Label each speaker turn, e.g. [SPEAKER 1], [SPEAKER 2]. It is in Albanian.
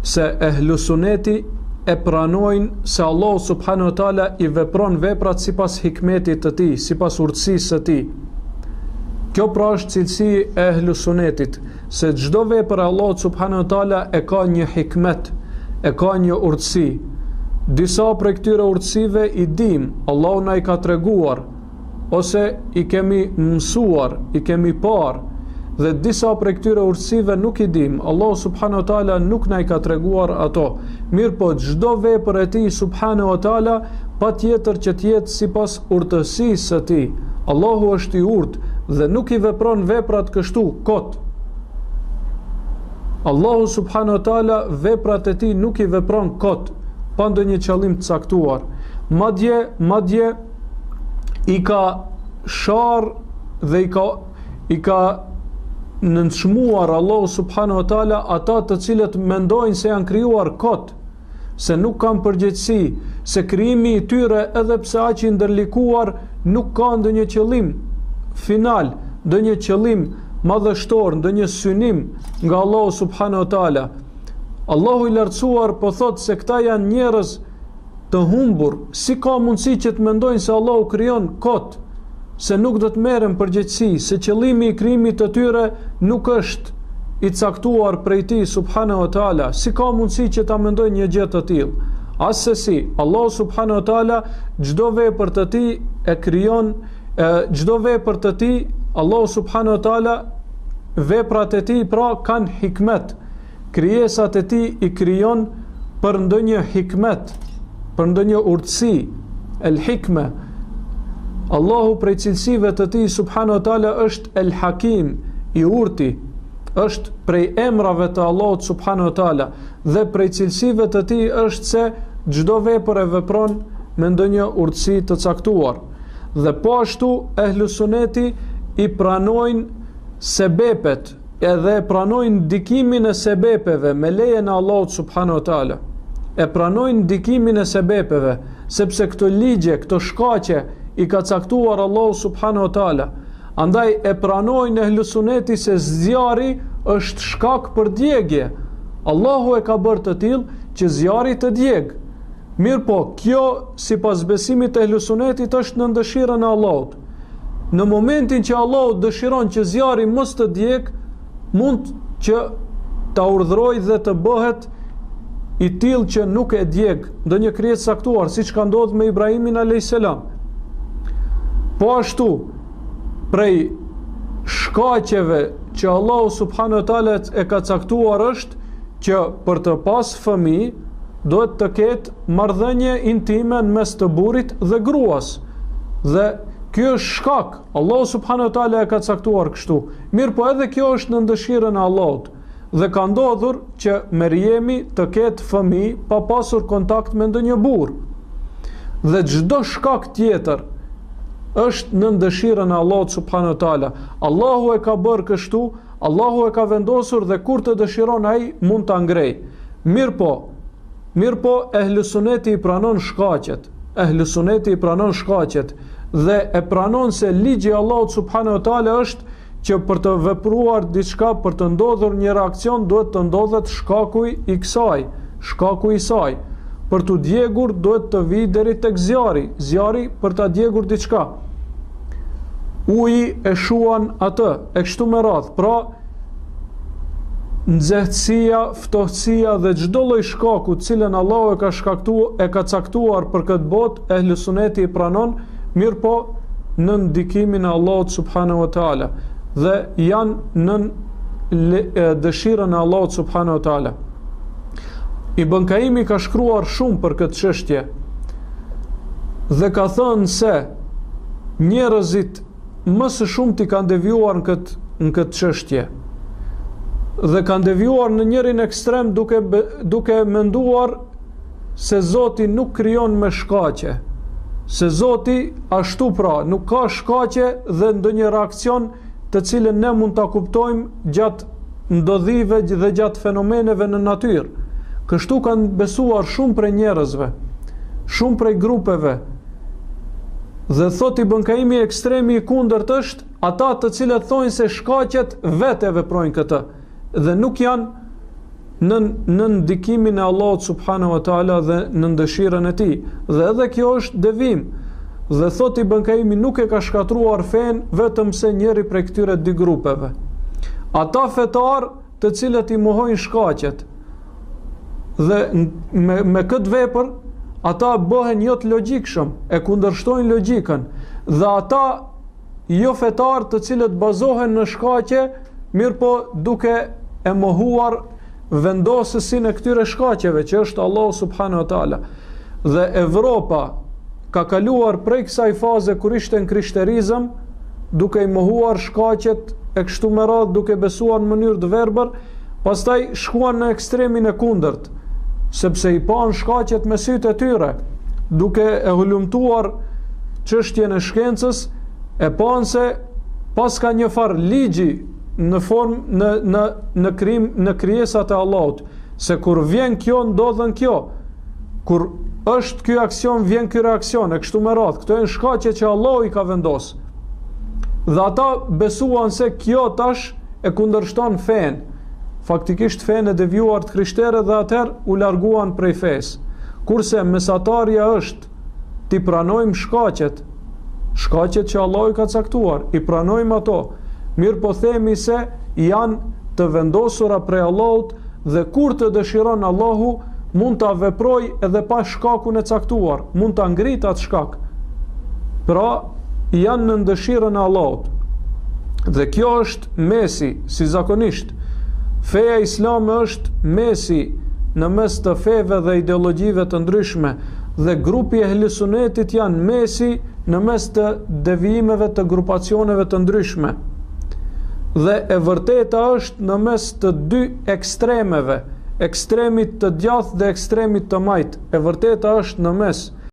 [SPEAKER 1] se ehlusuneti e pranojnë se Allah subhanahu wa taala i vepron veprat sipas hikmetit të tij, sipas urtësisë së tij. Kjo pra është cilësi e ehlusunetit, se çdo vepër e Allahut subhanahu wa taala e ka një hikmet, e ka një urtësi. Disa prej këtyre urtësive i dim, Allahu na i ka treguar, ose i kemi mësuar, i kemi parë, dhe disa prej këtyre urtësive nuk i dim, Allahu subhanahu wa taala nuk na i ka treguar ato. Mirë po çdo vepër e tij subhanahu wa taala patjetër që të jetë sipas urtësisë së tij. Allahu është i urtë dhe nuk i vepron veprat kështu kot. Allahu subhanahu wa taala veprat e tij nuk i vepron kot, pa ndonjë qëllim të caktuar. Madje i ka sharr dhe i ka nënçmuar Allahu subhanahu wa taala ata të cilët mendojnë se janë krijuar kot, se nuk kanë përgjegjësi, se krijimi i tyre edhe pse aq i ndërlikuar nuk ka ndonjë qëllim final, ndonjë qëllim madhështor, ndonjë synim nga Allahu subhanahu wa taala. Allahu i lartësuar po thot se këta janë njerëz të humbur, si ka mundësi që të mendojnë se Allahu krijon kot, se nuk do të merren përgjegjësi, se qëllimi i krijimit të tyre nuk është i caktuar prej tij subhanahu wa taala. Si ka mundësi që ta mendojnë një gjë të tillë? Asesi, Allahu subhanahu wa taala çdo vepër të tij e krijon, çdo vepër të tij, Allahu subhanahu wa taala veprat e tij pra kanë hikmet. Krijesat e tij i krijon për ndonjë hikmet, për ndonjë urtësi, el hikme. Allahu prej cilësive të tij subhanahu wa taala është el hakim, i urti, është prej emrave të Allahut subhanahu wa taala, dhe prej cilësive të tij është se çdo vepër e vepron me ndonjë urtësi të caktuar. Dhe po ashtu ehlusuneti i pranojnë sebepet, edhe pranojnë ndikimin e sebepeve me lejen e Allahut subhanahu wa taala. E pranojnë ndikimin e sebepeve, sepse këto ligje, këto shkaqe i ka caktuar Allahu subhanahu wa taala. Andaj e pranojnë ehlusuneti se zjarri është shkak për djegje. Allahu e ka bërë të tillë që zjarri të djeg. Mirë po, kjo sipas besimit të ehlusunetit është në dëshirën e Allahut. Në momentin që Allahu dëshiron që zjarri mos të djeg, mund që ta urdhërojë dhe të bëhet i tillë që nuk e djeg ndonjë krijesë caktuar, siç ka ndodhur me Ibrahimin alayhis salam. Po ashtu, prej shkaqeve që Allahu subhanahu wa taala e ka caktuar është që për të pas fëmijë duhet të ketë marrëdhënie intime në mes të burrit dhe gruas. Dhe ky është shkak, Allahu subhanahu wa taala e ka caktuar kështu. Mirë po edhe kjo është në dëshirën e Allahut. Dhe ka ndodhur që Meriemi të ketë fëmijë pa pasur kontakt me ndonjë burr. Dhe çdo shkak tjetër është në dëshirën e Allahut subhanahu wa taala. Allahu e ka bërë kështu, Allahu e ka vendosur dhe kur të dëshiron ai mund ta ngrejë. Mirë po ehlusuneti i pranon shkaqet. Ehlusuneti i pranon shkaqet dhe e pranon se ligji i Allahut subhanahu wa taala është që për të vepruar diçka, për të ndodhur një reakcion, duhet të ndodhet shkaku i kësaj, shkaku i saj. Për të djegur duhet të vi deri tek zjarri për ta djegur diçka. Uji e shuan atë, e kështu me radhë. Pra, nxehtësia, ftohtësia dhe çdo lloj shkaku të cilën Allahu e ka caktuar për këtë botë, ehlusuneti i pranon, mirë po në ndikimin e Allahut subhanahu wa taala dhe janë në dëshirën e Allahut subhanahu wa taala. Ibn Kaimi ka shkruar shumë për këtë çështje dhe ka thënë se njerëzit më së shumti kanë devijuar në këtë çështje dhe kanë devijuar në njërin ekstrem duke menduar se Zoti nuk krijon me shkaqe, se Zoti ashtu pra nuk ka shkaqe dhe ndonjë reakcion të cilën ne mund ta kuptojmë gjatë ndodhive dhe gjatë fenomeneve në natyrë. Kështu kanë besuar shumë prej njerëzve, shumë prej grupeve. Dhe thot Ibn Kaimi ekstremi i kundërt është ata të cilët thonë se shkaqet vetë veprojnë këtë dhe nuk në ndikimin e Allahut subhanahu wa taala dhe në dëshirën e tij. Dhe edhe kjo është devim. Dhe thot Ibn Kaimi nuk e ka shkatruar fen vetëm se njëri prej këtyre dy grupeve. Ata fetar të cilët i mohojnë shkaqet. Dhe me këtë vepër ata bëhen jo të logjikshëm, e kundërshtojnë logjikën. Dhe ata jo fetar të cilët bazohen në shkaqe, mirë po duke e mohuar vendosësin e këtyre shkaqeve, që është Allahu subhanahu wa taala. Dhe Evropa ka kaluar prej kësaj faze kur ishte në krishterizëm, duke i mohuar shkaqet e kështu me radhë, duke besuar në mënyrë të verbër, pastaj shkuan në ekstremin e kundërt, sepse i pan shkaqet me sytë e tyre, duke e hulumtuar çështjen e shkencës, e pan se pas ka një farë ligji në formë në krijesat e Allahut, se kur vjen kjo ndodhen kjo, kur është ky aksion vjen ky reaksion, e kështu me radhë. Këto janë shkaqe që Allahu i ka vendosur. Dhe ata besuan se kjo tash e kundërshton fen. Faktikisht fen e devijuar të krishterë dhe atëherë u larguan prej fesë. Kurse mesatarja është ti pranojmë shkaqet që Allahu i ka caktuar, i pranojmë ato. Mirë po themi se janë të vendosura prej Allahut dhe kur të dëshiron Allahu mund ta veproj edhe pa shkakun e caktuar, mund ta ngrit atë shkak. Pra janë në dëshirën e Allahut. Dhe kjo është mesi, si zakonisht. Feja islame është mesi në mes të feve dhe ideologjive të ndryshme, dhe grupi e Ehlusunetit janë mesi në mes të devijimeve të grupacioneve të ndryshme. Dhe e vërteta është në mes të dy ekstremeve, ekstremit të djathtë dhe ekstremit të majt. E vërteta është në mes.